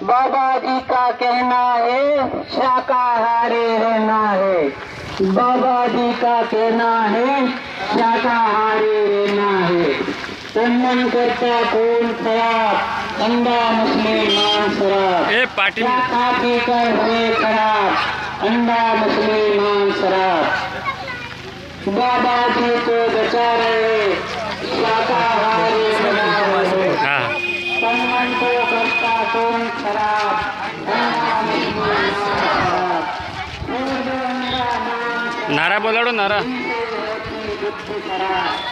बाबा जी का कहना है शाकाहारी रहना है। बाबा जी का कहना है शाकाहारी रहना है। तन्मन करता खून खराब, अंडा मछली मांस शराब। खा पी कर हुए खराब, अंडा मछली मांस शराब। बाबा जी को बचा रहे, शाकाहारी बना रहे। तन्मन को करता खून खराब, अंडा मछली मांस शराब। नारा बोलाडो नारा। खराब